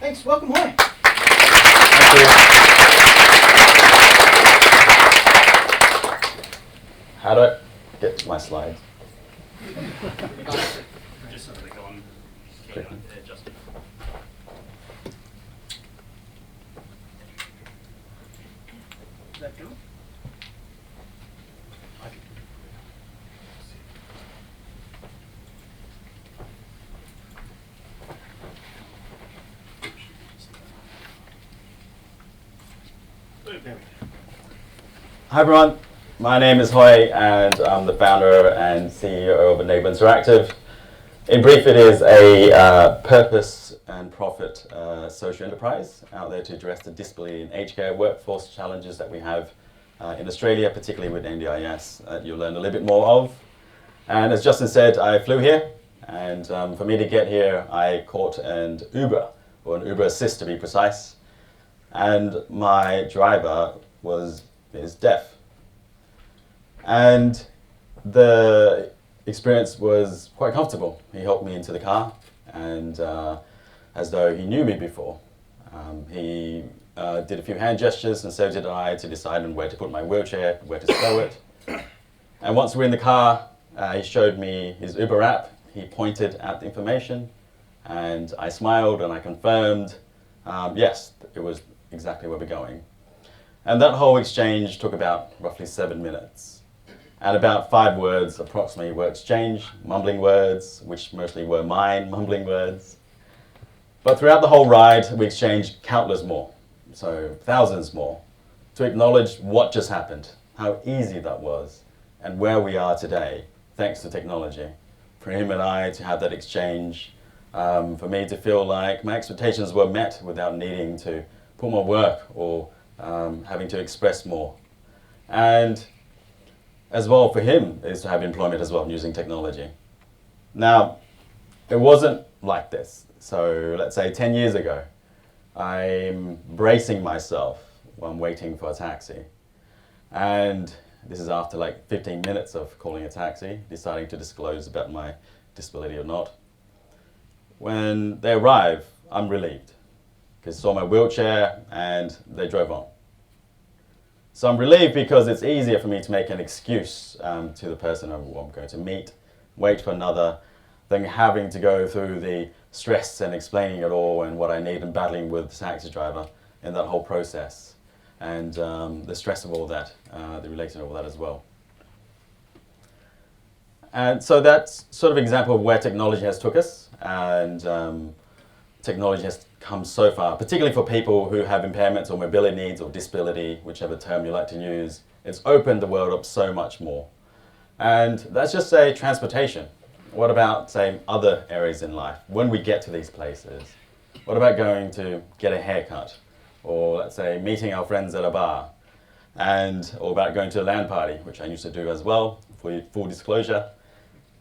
Thanks, welcome, Huy. Thank you. How do I get to my slides? Just so they go on keynote there, Justin. Is that good? There we go. Hi everyone, my name is Huy and I'm the founder and CEO of Enable Interactive. In brief, it is a purpose and profit social enterprise out there to address the disability and aged care workforce challenges that we have in Australia, particularly with NDIS, that you'll learn a little bit more of. And as Justin said, I flew here, and for me to get here, I caught an Uber, or an Uber Assist to be precise. And my driver is deaf. And the experience was quite comfortable. He helped me into the car, and as though he knew me before. He did a few hand gestures, and so did I, to decide on where to put my wheelchair, where to stow it. And once we were in the car, he showed me his Uber app. He pointed at the information, and I smiled and I confirmed, yes, it was exactly where we're going. And that whole exchange took about roughly 7 minutes. And about 5 words approximately were exchanged, mumbling words, which mostly were mine, mumbling words. But throughout the whole ride, we exchanged countless more, so thousands more, to acknowledge what just happened, how easy that was, and where we are today, thanks to technology. For him and I to have that exchange, for me to feel like my expectations were met without needing to put more work or having to express more. And as well for him is to have employment as well using technology. Now, it wasn't like this. So let's say 10 years ago, I'm bracing myself while I'm waiting for a taxi. And this is after like 15 minutes of calling a taxi, deciding to disclose about my disability or not. When they arrive, I'm relieved because I saw my wheelchair and they drove on. So I'm relieved because it's easier for me to make an excuse to the person I'm going to meet, wait for another, than having to go through the stress and explaining it all and what I need and battling with the taxi driver in that whole process. And the stress of all that, the related to all that as well. And so that's sort of an example of where technology has took us, and technology has come so far, particularly for people who have impairments or mobility needs or disability, whichever term you like to use. It's opened the world up so much more. And that's just, say, transportation. What about, say, other areas in life? When we get to these places, what about going to get a haircut? Or let's say meeting our friends at a bar, or about going to a LAN party, which I used to do as well, for full disclosure.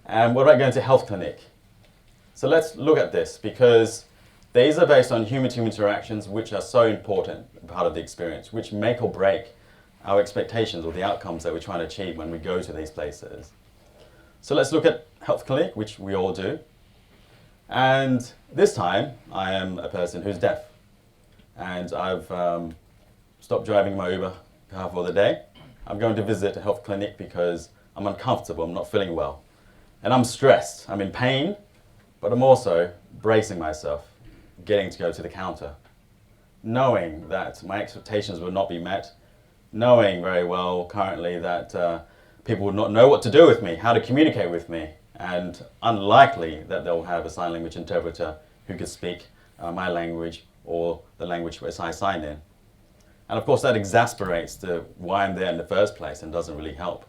And what about going to a health clinic? So let's look at this, because these are based on human-to-human interactions, which are so important, part of the experience, which make or break our expectations or the outcomes that we're trying to achieve when we go to these places. So let's look at health clinic, which we all do. And this time, I am a person who's deaf. And I've stopped driving my Uber car for the day. I'm going to visit a health clinic because I'm uncomfortable, I'm not feeling well. And I'm stressed, I'm in pain, but I'm also bracing myself, getting to go to the counter, knowing that my expectations will not be met, knowing very well currently that people would not know what to do with me, how to communicate with me, and unlikely that they'll have a sign language interpreter who could speak my language or the language which I sign in. And of course that exasperates why I'm there in the first place and doesn't really help.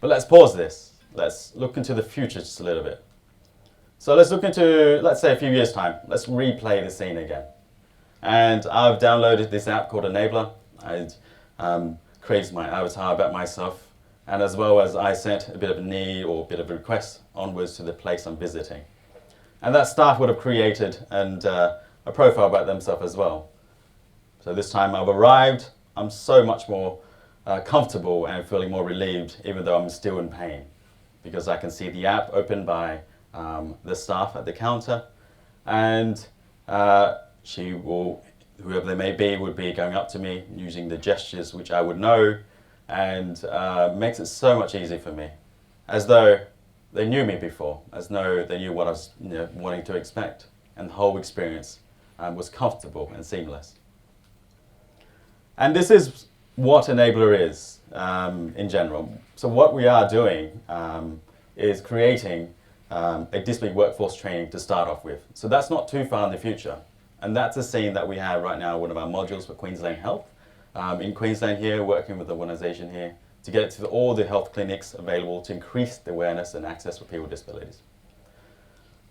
But let's pause this. Let's look into the future just a little bit. So let's look into, let's say, a few years' time. Let's replay the scene again. And I've downloaded this app called Enabler. I created my avatar about myself, and as well as I sent a bit of a need or a bit of a request onwards to the place I'm visiting. And that staff would have created a profile about themselves as well. So this time I've arrived, I'm so much more comfortable and feeling more relieved, even though I'm still in pain, because I can see the app opened by the staff at the counter, and whoever they may be, would be going up to me using the gestures which I would know, and makes it so much easier for me, as though they knew me before, as though they knew what I was wanting to expect, and the whole experience was comfortable and seamless. And this is what Enabler is in general. So what we are doing is creating a disability workforce training to start off with. So that's not too far in the future. And that's a scene that we have right now in one of our modules for Queensland Health. In Queensland here, working with the organisation here to get to all the health clinics available to increase the awareness and access for people with disabilities.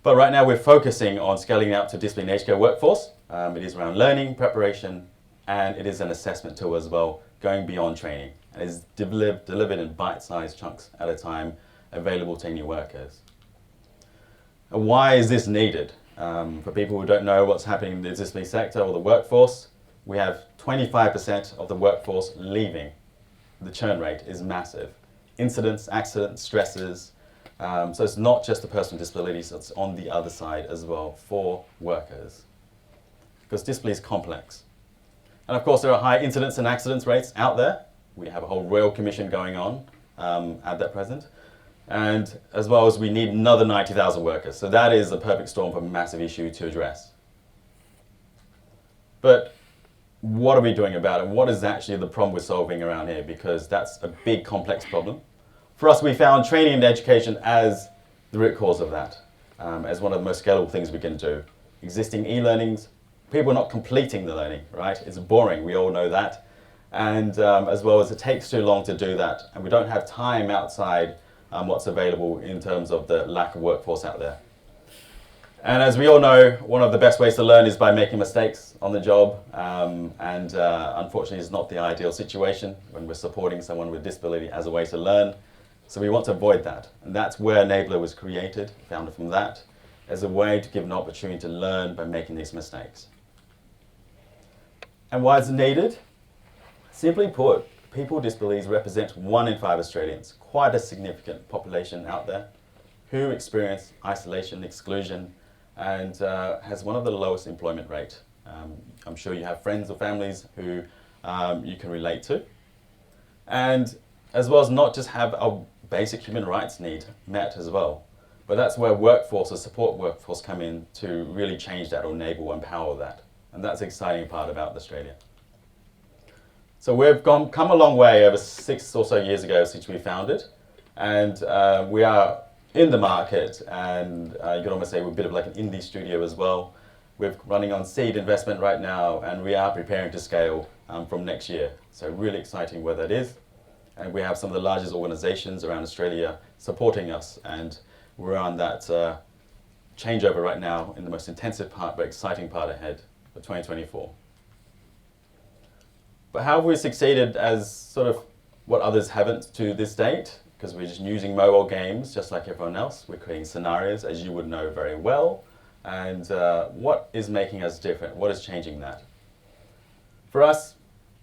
But right now we're focusing on scaling out to disability age care workforce. It is around learning, preparation, and it is an assessment tool as well, going beyond training. And it is delivered in bite-sized chunks at a time, available to any workers. And why is this needed? For people who don't know what's happening in the disability sector or the workforce, we have 25% of the workforce leaving. The churn rate is massive. Incidents, accidents, stresses. So it's not just the person with disabilities, it's on the other side as well for workers. Because disability is complex. And of course there are high incidents and accidents rates out there. We have a whole Royal Commission going on at that present. And as well as we need another 90,000 workers. So that is a perfect storm for a massive issue to address. But what are we doing about it? What is actually the problem we're solving around here? Because that's a big, complex problem. For us, we found training and education as the root cause of that, as one of the most scalable things we can do. Existing e-learnings, people are not completing the learning, right? It's boring, we all know that. And as well as it takes too long to do that. And we don't have time outside what's available in terms of the lack of workforce out there. And as we all know, one of the best ways to learn is by making mistakes on the job. Unfortunately, it's not the ideal situation when we're supporting someone with disability as a way to learn. So we want to avoid that. And that's where Enabler was created, founded from that, as a way to give an opportunity to learn by making these mistakes. And why is it needed? Simply put, people with disabilities represent 1 in 5 Australians, quite a significant population out there, who experience isolation, exclusion, and has one of the lowest employment rate. I'm sure you have friends or families who you can relate to. And as well as not just have a basic human rights need met as well, but that's where workforce or support workforce come in to really change that or enable and empower that. And that's the exciting part about Australia. So we've come a long way over 6 or so years ago since we founded, and we are in the market, and you could almost say we're a bit of like an indie studio as well. We're running on seed investment right now, and we are preparing to scale from next year. So really exciting where that is. And we have some of the largest organizations around Australia supporting us, and we're on that changeover right now in the most intensive part, but exciting part ahead for 2024. But how have we succeeded as sort of what others haven't to this date? Because we're just using mobile games just like everyone else. We're creating scenarios, as you would know very well. And what is making us different? What is changing that? For us,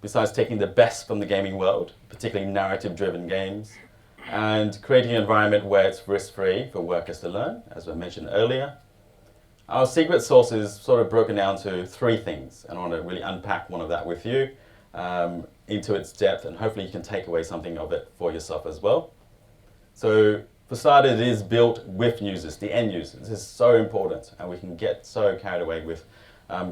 besides taking the best from the gaming world, particularly narrative-driven games, and creating an environment where it's risk-free for workers to learn, as I mentioned earlier, our secret sauce is sort of broken down to 3 things. And I want to really unpack one of that with you into its depth, and hopefully you can take away something of it for yourself as well. So for starters, it is built with users, the end users. This is so important, and we can get so carried away with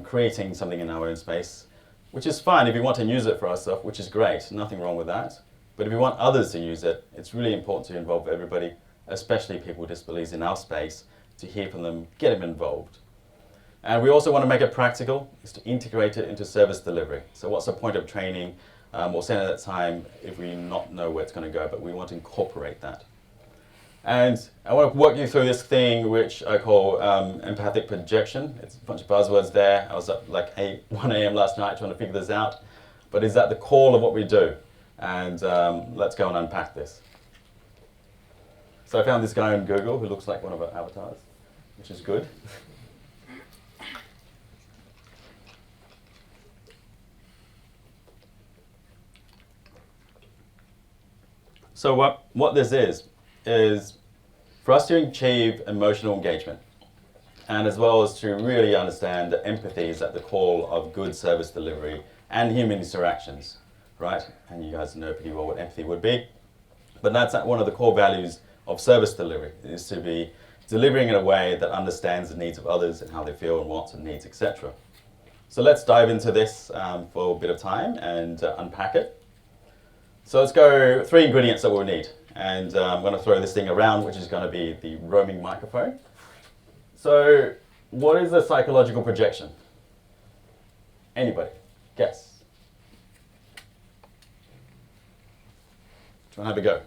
creating something in our own space, which is fine if we want to use it for ourselves, which is great, nothing wrong with that. But if we want others to use it, it's really important to involve everybody, especially people with disabilities in our space, to hear from them, get them involved. And we also want to make it practical, is to integrate it into service delivery. So what's the point of training or spending that time if we not know where it's going to go, but we want to incorporate that. And I want to walk you through this thing which I call empathic projection. It's a bunch of buzzwords there. I was up like 1 a.m. last night trying to figure this out. But is that the core of what we do? And let's go and unpack this. So I found this guy on Google who looks like one of our avatars, which is good. So what this is for us to achieve emotional engagement and as well as to really understand that empathy is at the core of good service delivery and human interactions, right? And you guys know pretty well what empathy would be. But that's one of the core values of service delivery, is to be delivering in a way that understands the needs of others and how they feel and wants and needs, etc. So let's dive into this for a bit of time and unpack it. So let's go 3 ingredients that we'll need. And I'm going to throw this thing around, which is going to be the roaming microphone. So what is a psychological projection? Anybody? Guess. Do you want to have a go?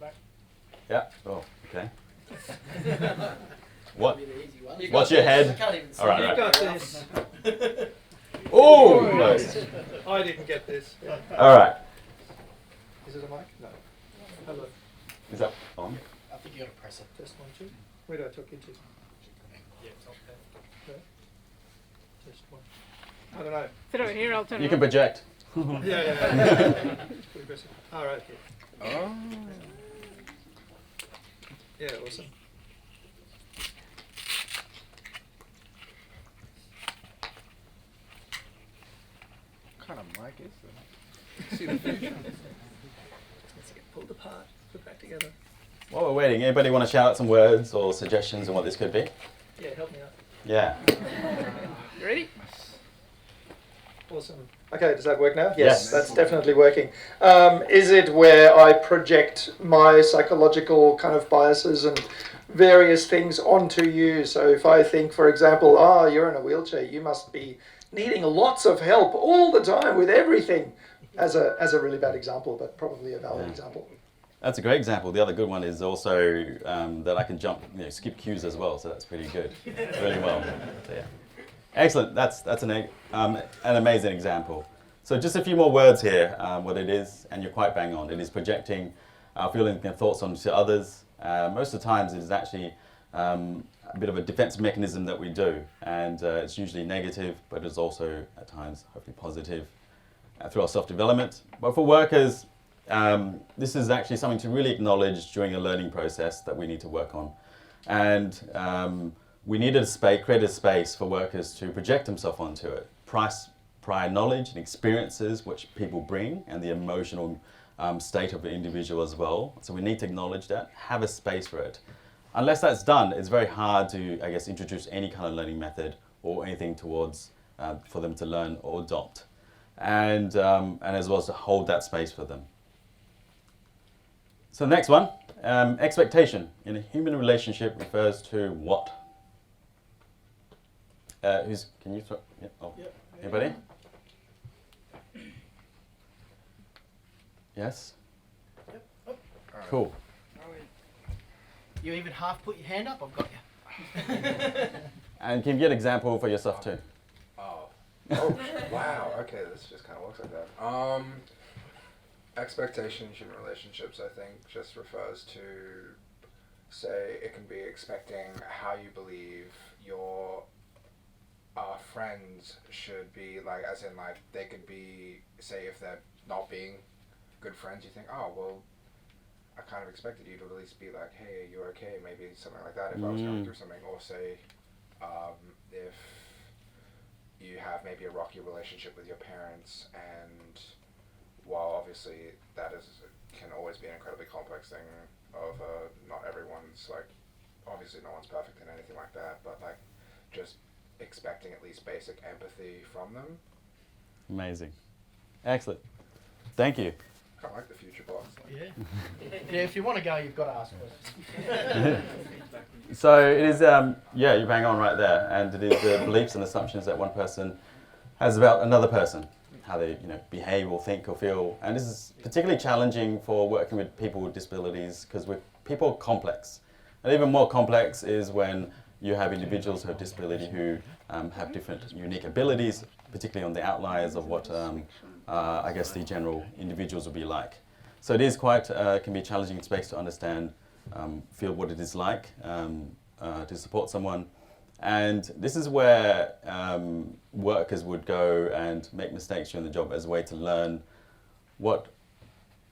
Back. Yeah. Oh, okay. What? You What's got your this. head? I can't even see All right, it. all You right. got this. Oh, close. I didn't get this. All right. Is it a mic? No. Hello. Is that on? I think you got to press it. Test 1, 2. Where do I talk into? Yeah, it's up there. No. Test 1. I don't know. Throw it here, I'll turn You it can on. project. Yeah. Pretty aggressive. All right. Oh. Yeah, awesome. What kind of mic is that? See the future. Let's get pulled apart, put back together. While we're waiting, anybody want to shout out some words or suggestions on what this could be? Yeah, help me out. Yeah. You ready? Awesome. Okay, does that work now? Yes. That's definitely working. Is it where I project my psychological kind of biases and various things onto you? So if I think, for example, you're in a wheelchair, you must be needing lots of help all the time with everything, as a really bad example, but probably a valid example. That's a great example. The other good one is also that I can skip cues as well, so that's pretty good. Really well. So, yeah. Excellent. That's an amazing example. So just a few more words here, what it is, and you're quite bang on. It is projecting our feelings and thoughts onto others. Most of the times it is actually a bit of a defense mechanism that we do, and it's usually negative, but it's also at times hopefully positive through our self-development. But for workers, this is actually something to really acknowledge during a learning process that we need to work on. And we needed create a space for workers to project themselves onto it. Prior knowledge and experiences which people bring, and the emotional state of the individual as well. So we need to acknowledge that, have a space for it. Unless that's done, it's very hard to, I guess, introduce any kind of learning method or anything towards for them to learn or adopt. And as well as to hold that space for them. So the next one, expectation in a human relationship refers to what? Can you throw? Yeah. Oh. Yep. Anybody? Yes. Yep. Oh. Cool. You even half put your hand up. I've got you. And can you get an example for yourself too? Oh, wow. Okay, this just kind of looks like that. Expectations in relationships, I think, just refers to, say, it can be expecting how you believe your friends should be, like, as in, like, they could be, say, if they're not being good friends, you think, oh, well, I kind of expected you to at least be like, hey, you're okay, maybe something like that if I was going through something. Or say, if you have maybe a rocky relationship with your parents, and while obviously that can always be an incredibly complex thing of not everyone's, like, obviously no one's perfect in anything like that, but like just expecting at least basic empathy from them. Amazing. Excellent. Thank you. Kind of like the future box. Yeah. Yeah. If you want to go, you've got to ask questions. So it is, you bang on right there, and it is the beliefs and assumptions that one person has about another person, how they behave or think or feel, and this is particularly challenging for working with people with disabilities because people are complex, and even more complex is when you have individuals who have disability who have different unique abilities, particularly on the outliers of what I guess the general individuals will be like. So it is quite can be a challenging space to understand, feel what it is like to support someone. And this is where workers would go and make mistakes during the job as a way to learn what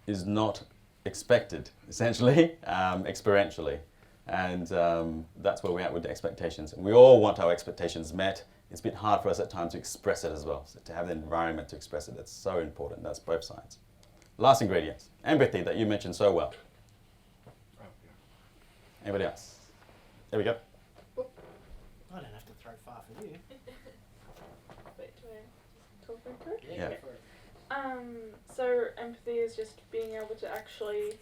is not expected, essentially, experientially. And that's where we're at with the expectations. We all want our expectations met. It's a bit hard for us at times to express it as well. So to have the environment to express it, that's so important. That's both sides. Last ingredient, empathy, that you mentioned so well. Anybody else? There we go. I don't have to throw far for you. Wait, do I talk right through? Yeah. Go for it. So empathy is just being able to actually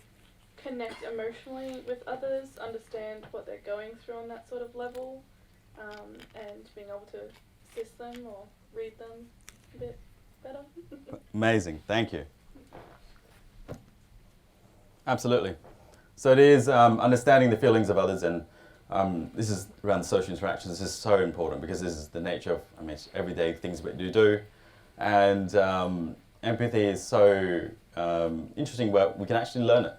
connect emotionally with others, understand what they're going through on that sort of level, and being able to assist them or read them a bit better. Amazing, thank you. Absolutely. So it is understanding the feelings of others, and this is around social interactions. This is so important because this is the nature of, it's everyday things we do. And empathy is so interesting where we can actually learn it.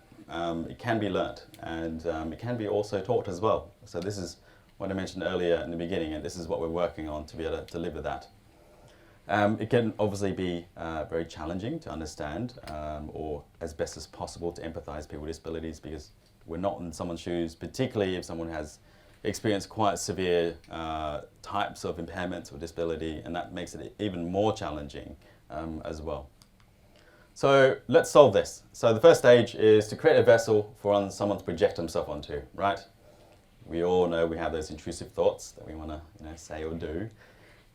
It can be learnt, and it can be also taught as well. So this is what I mentioned earlier in the beginning, and this is what we're working on to be able to deliver that. It can obviously be very challenging to understand, or as best as possible to empathize with people with disabilities, because we're not in someone's shoes, particularly if someone has experienced quite severe types of impairments or disability, and that makes it even more challenging as well. So let's solve this. So the first stage is to create a vessel for someone to project himself onto, right? We all know we have those intrusive thoughts that we want to say or do.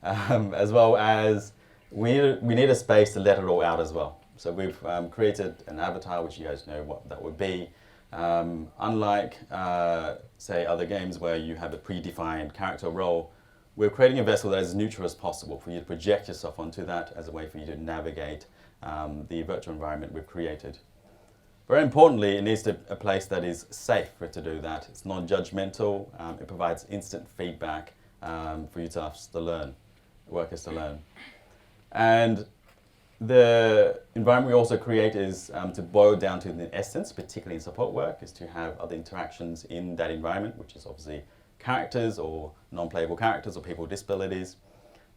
As well as we need a space to let it all out as well. So we've created an avatar, which you guys know what that would be. Unlike, say, other games where you have a predefined character role, we're creating a vessel that is as neutral as possible for you to project yourself onto that as a way for you to navigate the virtual environment we've created. Very importantly, it needs to be a place that is safe for it to do that. It's non-judgmental. It provides instant feedback for you to learn, workers to learn. And the environment we also create is to boil down to the essence, particularly in support work, is to have other interactions in that environment, which is obviously characters or non-playable characters or people with disabilities,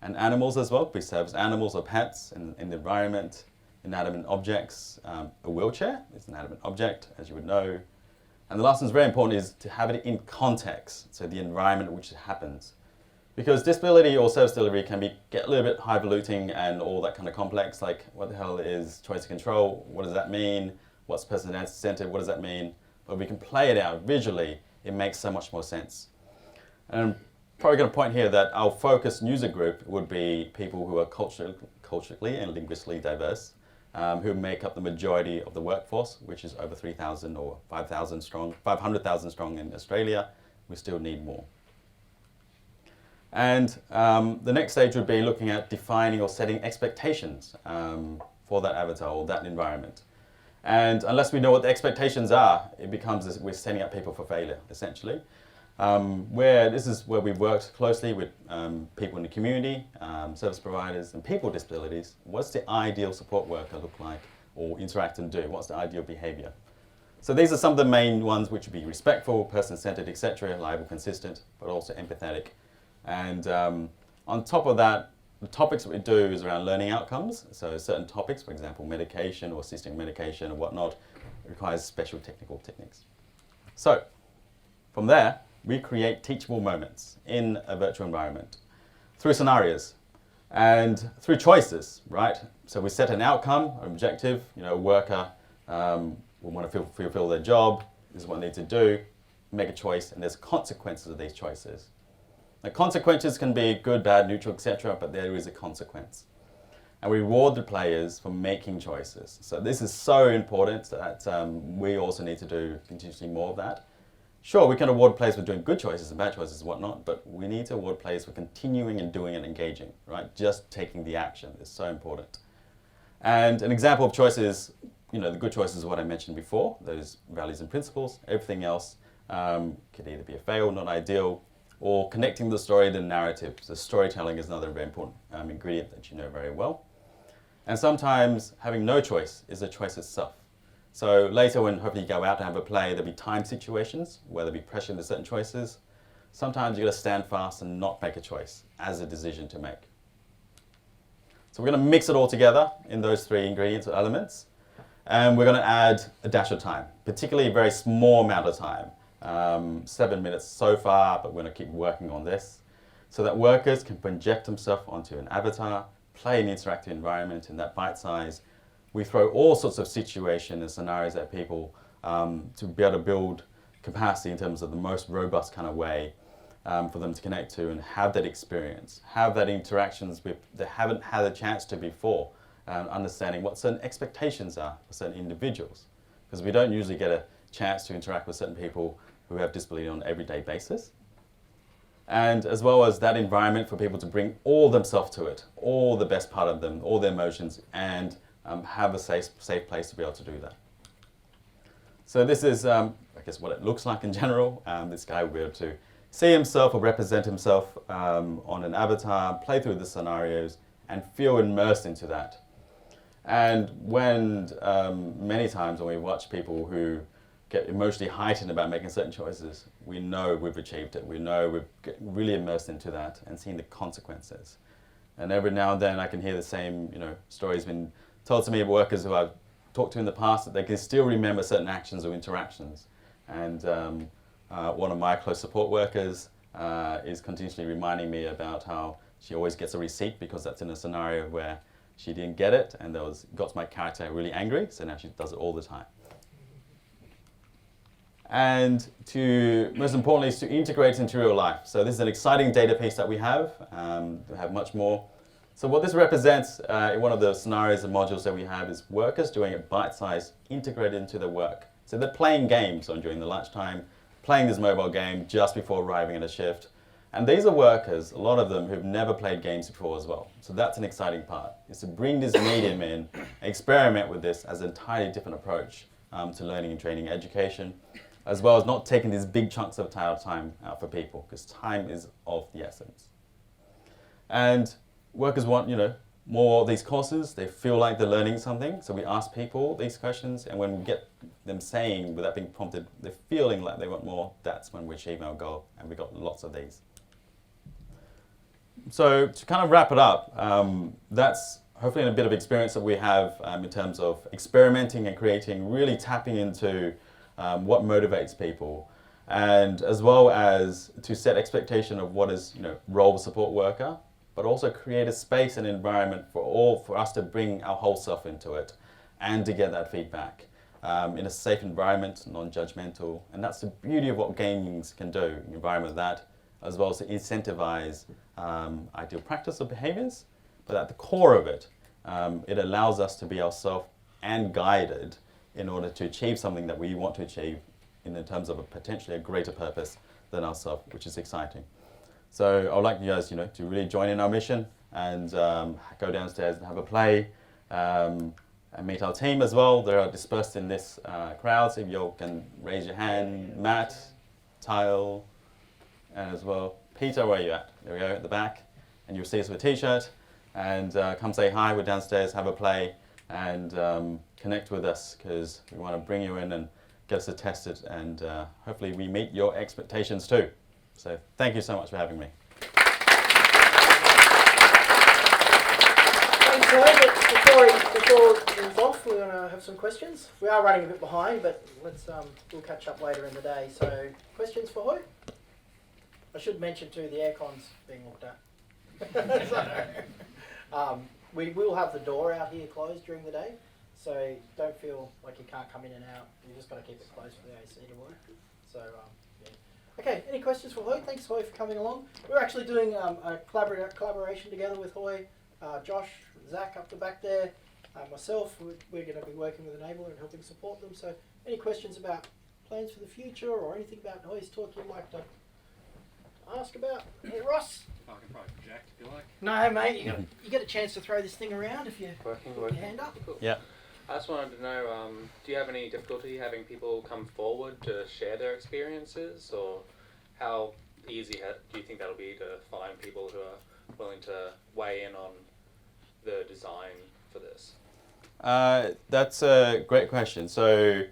and animals as well. We serve as animals or pets in the environment, inanimate objects. A wheelchair is an inanimate object, as you would know. And the last one is very important, is to have it in context, so the environment in which it happens. Because disability or service delivery can get a little bit highfalutin and all that kind of complex, like what the hell is choice of control? What does that mean? What's person-centered? What does that mean? But we can play it out visually. It makes so much more sense. And I'm probably going to point here that our focused user group would be people who are culturally and linguistically diverse, who make up the majority of the workforce, which is over 3,000 or 5,000 strong, 500,000 strong in Australia. We still need more. And the next stage would be looking at defining or setting expectations for that avatar or that environment. And unless we know what the expectations are, it becomes as we're setting up people for failure, essentially. This is where we've worked closely with people in the community, service providers, and people with disabilities. What's the ideal support worker look like or interact and do? What's the ideal behavior? So these are some of the main ones, which would be respectful, person-centered, etc., reliable, consistent, but also empathetic. And on top of that, the topics that we do is around learning outcomes. So certain topics, for example, medication or assisting medication or whatnot, requires special technical techniques. So from there, we create teachable moments in a virtual environment through scenarios and through choices, right? So we set an outcome, an objective. A worker will want to fulfill their job. This is what they need to do. Make a choice, and there's consequences of these choices. The consequences can be good, bad, neutral, etc., but there is a consequence. And we reward the players for making choices. So this is so important that we also need to do continuously more of that. Sure, we can award players for doing good choices and bad choices and whatnot, but we need to award players for continuing and doing and engaging, right? Just taking the action is so important. And an example of choices, the good choices is what I mentioned before, those values and principles. Everything else could either be a fail, not ideal, or connecting the story to the narrative. So storytelling is another very important ingredient that you know very well. And sometimes having no choice is a choice itself. So later when hopefully you go out and have a play, there'll be time situations where there'll be pressure into certain choices. Sometimes you've got to stand fast and not make a choice as a decision to make. So we're going to mix it all together in those three ingredients or elements. And we're going to add a dash of time, particularly a very small amount of time. 7 minutes so far, but we're going to keep working on this. So that workers can project themselves onto an avatar, play in an interactive environment in that bite size. We throw all sorts of situations and scenarios at people to be able to build capacity in terms of the most robust kind of way for them to connect to and have that experience, have that interactions with they haven't had a chance to before, understanding what certain expectations are for certain individuals. Because we don't usually get a chance to interact with certain people who have disability on an everyday basis. And as well as that environment for people to bring all themselves to it, all the best part of them, all their emotions, and have a safe place to be able to do that. So this is, I guess, what it looks like in general. This guy will be able to see himself or represent himself on an avatar, play through the scenarios, and feel immersed into that. And when many times when we watch people who get emotionally heightened about making certain choices, we know we've achieved it. We know we've really immersed into that and seen the consequences. And every now and then I can hear the same, stories been told to me of workers who I've talked to in the past that they can still remember certain actions or interactions. And one of my close support workers is continuously reminding me about how she always gets a receipt because that's in a scenario where she didn't get it and got my character really angry, so now she does it all the time. And most importantly, is to integrate into real life. So this is an exciting data piece that we have. We have much more. So what this represents in one of the scenarios and modules that we have is workers doing it bite-sized, integrated into their work. So they're playing games during the lunchtime, playing this mobile game just before arriving at a shift. And these are workers, a lot of them, who've never played games before as well. So that's an exciting part, is to bring this medium in, experiment with this as an entirely different approach to learning and training education, as well as not taking these big chunks of time out for people, because time is of the essence. And workers want, more of these courses. They feel like they're learning something, so we ask people these questions, and when we get them saying, without being prompted, they're feeling like they want more, that's when we achieve our goal, and we got lots of these. So to kind of wrap it up, that's hopefully a bit of experience that we have in terms of experimenting and creating, really tapping into what motivates people, and as well as to set expectation of what is role of support worker, but also create a space and environment for us to bring our whole self into it and to get that feedback in a safe environment, non-judgmental. And that's the beauty of what gaming can do, an environment that, as well as to incentivize ideal practice or behaviors, but at the core of it, it allows us to be ourselves and guided in order to achieve something that we want to achieve in terms of potentially a greater purpose than ourselves, which is exciting. So I would like you guys, to really join in our mission and go downstairs and have a play and meet our team as well. They are dispersed in this crowd, so if you can raise your hand. Matt, Tyle, and as well, Peter, where are you at? There we go, at the back. And you'll see us with a t-shirt. And come say hi, we're downstairs, have a play, and connect with us, because we want to bring you in and get us tested, and hopefully we meet your expectations too. So thank you so much for having me. Thanks, Huy. Before we move off, we're going to have some questions. We are running a bit behind, but we'll catch up later in the day. So questions for Huy? I should mention too, the aircon's being looked at. So, we will have the door out here closed during the day, so don't feel like you can't come in and out. You just got to keep it closed for the AC to work. So, yeah. Okay, any questions for Huy? Thanks, Huy, for coming along. We're actually doing a collaboration together with Huy, Josh, Zach up the back there, myself. We're going to be working with Enabler and helping support them. So, any questions about plans for the future or anything about Huy's talk you'd like to ask about? Hey, Ross? I can probably project if you like. No, mate, you get a chance to throw this thing around if you put your hand up. Cool. Yeah. I just wanted to know, do you have any difficulty having people come forward to share their experiences, or how easy do you think that'll be to find people who are willing to weigh in on the design for this? That's a great question. So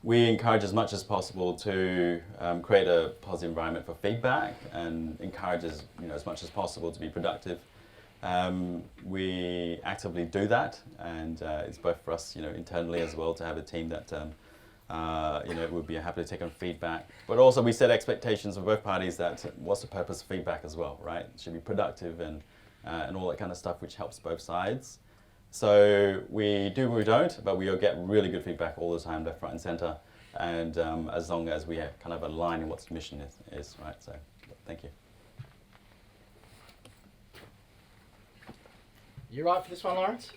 we encourage as much as possible to create a positive environment for feedback, and encourage as much as possible to be productive. We actively do that, and it's both for us internally as well to have a team that we'd be happy to take on feedback. But also we set expectations for both parties that what's the purpose of feedback as well, right? It should be productive and all that kind of stuff, which helps both sides. So we do, we don't, but we'll get really good feedback all the time, left, right, and center. And as long as we kind of align in what the mission is, right? So thank you. You right for this one, Lawrence?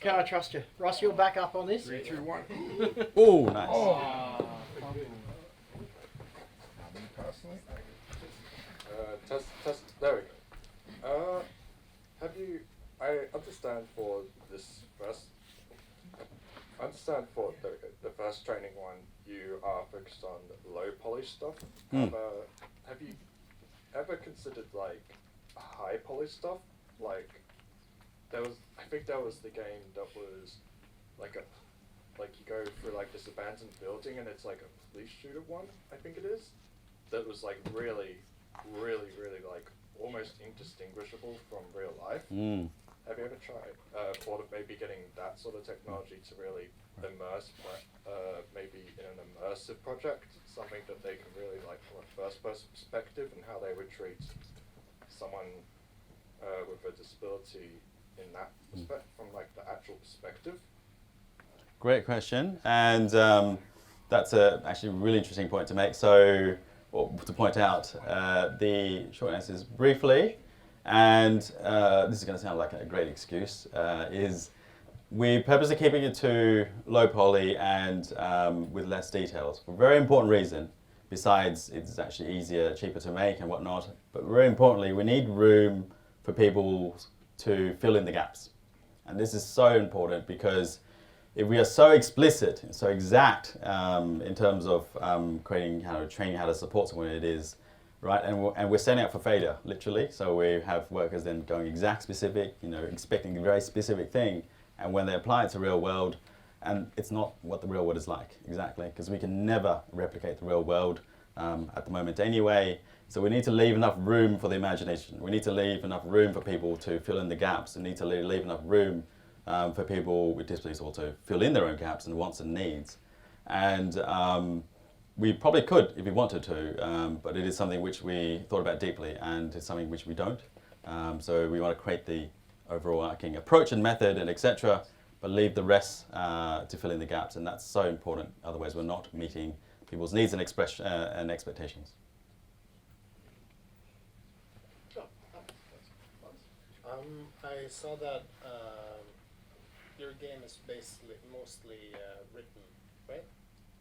Can I trust you? Ross, you'll back up on this? 3, 2, 1. Oh, nice. Me personally, Test. There we go. I understand for the first training one, you are focused on low polish stuff. Mm. Have you ever considered like high polish stuff? Like I think there was the game that was like you go through like this abandoned building and it's like a police shooter one, I think it is. That was like really like almost indistinguishable from real life. Mm. Have you ever thought of maybe getting that sort of technology to really immerse, maybe in an immersive project, something that they can really like from a first-person perspective and how they would treat someone with a disability in that respect, from like the actual perspective? Great question, and that's actually a really interesting point to make. So, to point out, the short answer is briefly, and this is going to sound like a great excuse, is we purposely keeping it to low poly and with less details for a very important reason. Besides, it's actually easier, cheaper to make and whatnot, but very importantly, we need room for people to fill in the gaps. And this is so important because if we are so explicit, so exact in terms of training how to support someone, it is, right? And we're setting up for failure, literally. So we have workers then going exact specific, expecting a very specific thing. And when they apply it to real world, and it's not what the real world is like, exactly, because we can never replicate the real world at the moment anyway. So we need to leave enough room for the imagination. We need to leave enough room for people to fill in the gaps. We need to leave enough room for people with disabilities also to fill in their own gaps and wants and needs. And we probably could if we wanted to, but it is something which we thought about deeply, and it's something which we don't. So we want to create the overarching approach and method and etc., but leave the rest to fill in the gaps, and that's so important. Otherwise, we're not meeting people's needs and expectations. I saw that your game is basically mostly written, right?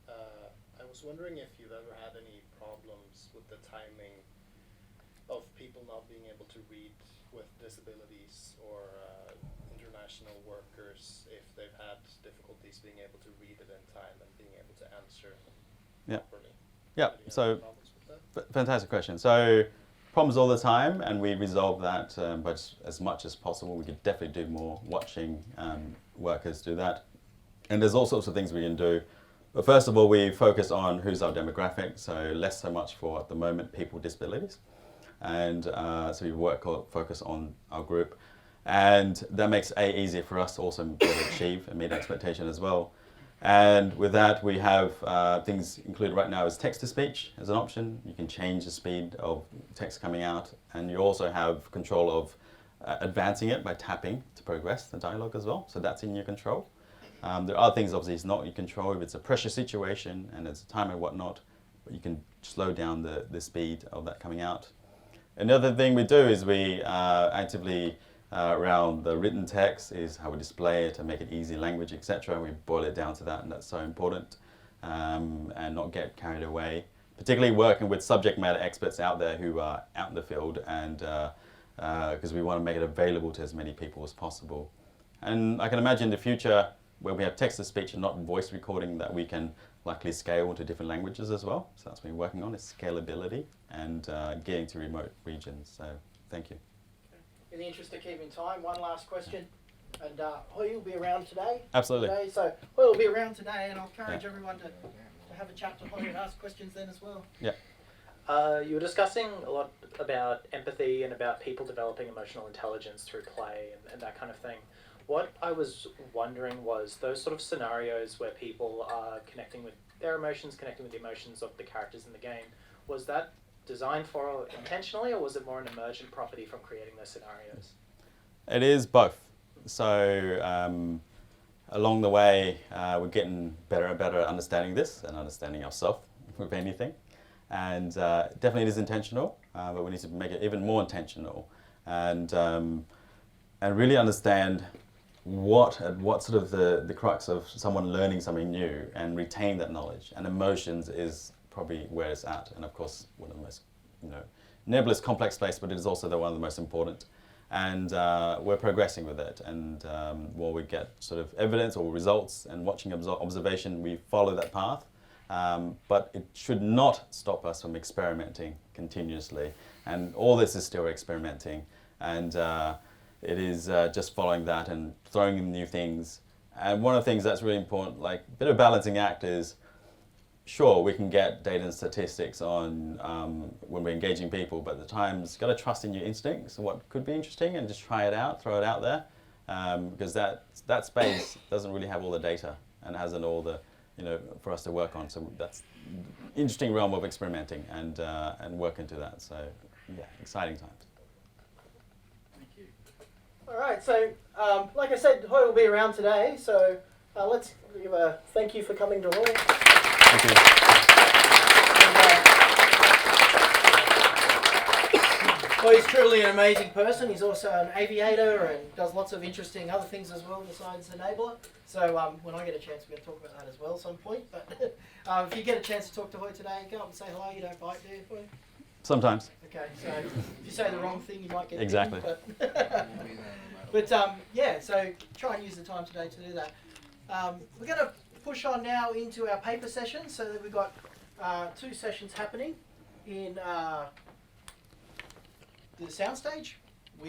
I was wondering if you've ever had any problems with the timing of people not being able to read with disabilities, or international workers, if they've had difficulties being able to read it in time and being able to answer properly. Yeah, Have you so had problems with that? fantastic question. So problems all the time, and we resolve that but as much as possible. We could definitely do more watching workers do that. And there's all sorts of things we can do. But first of all, we focus on who's our demographic, so less so much for, at the moment, people with disabilities. And so we focus on our group. And that makes it easier for us to also be able to achieve and meet expectation as well. And with that, we have things included right now as text-to-speech as an option. You can change the speed of text coming out, and you also have control of advancing it by tapping to progress the dialogue as well. So that's in your control. There are things obviously it's not in your control if it's a pressure situation and there's a time and whatnot, but you can slow down the speed of that coming out. Another thing we do is we actively around the written text is how we display it and make it easy language, etc. We boil it down to that, and that's so important, and not get carried away. Particularly working with subject matter experts out there who are out in the field, and because we want to make it available to as many people as possible. And I can imagine in the future where we have text-to-speech and not voice recording, that we can likely scale to different languages as well. So that's what we're working on, is scalability and getting to remote regions. So thank you. In the interest of keeping time, one last question. And Huy will be around today. Absolutely. So Huy will be around today, and I'll encourage everyone to have a chat to Huy and ask questions then as well. Yeah. You were discussing a lot about empathy and about people developing emotional intelligence through play and that kind of thing. What I was wondering was those sort of scenarios where people are connecting with their emotions connecting with the emotions of the characters in the game. Was that designed for intentionally, or was it more an emergent property from creating those scenarios? It is both. So along the way, we're getting better and better at understanding this and understanding ourselves with anything. And definitely it is intentional, but we need to make it even more intentional and really understand what sort of the crux of someone learning something new and retain that knowledge. And emotions is probably where it's at. And of course, one of the most, nebulous, complex space, but it is also one of the most important. And we're progressing with it. And while we get sort of evidence or results and watching observation, we follow that path. But it should not stop us from experimenting continuously. And all this is still experimenting. And it is just following that and throwing in new things. And one of the things that's really important, like a bit of balancing act is, sure, we can get data and statistics on when we're engaging people, but at times got to trust in your instincts and what could be interesting and just try it out, throw it out there. Because that space doesn't really have all the data and hasn't all the, for us to work on. So that's interesting realm of experimenting and work into that. So yeah, exciting times. Thank you. All right, so like I said, Huy will be around today. So let's give a thank you for coming to Huy. Thank you. Huy's truly an amazing person. He's also an aviator and does lots of interesting other things as well besides enabler. So when I get a chance, we're going to talk about that as well at some point. But if you get a chance to talk to Huy today, go up and say hello. You don't bite, do you, Huy? Sometimes. Okay, so if you say the wrong thing, you might get Exactly. But yeah, so try and use the time today to do that. We're going to push on now into our paper session. So that we've got 2 sessions happening in the soundstage.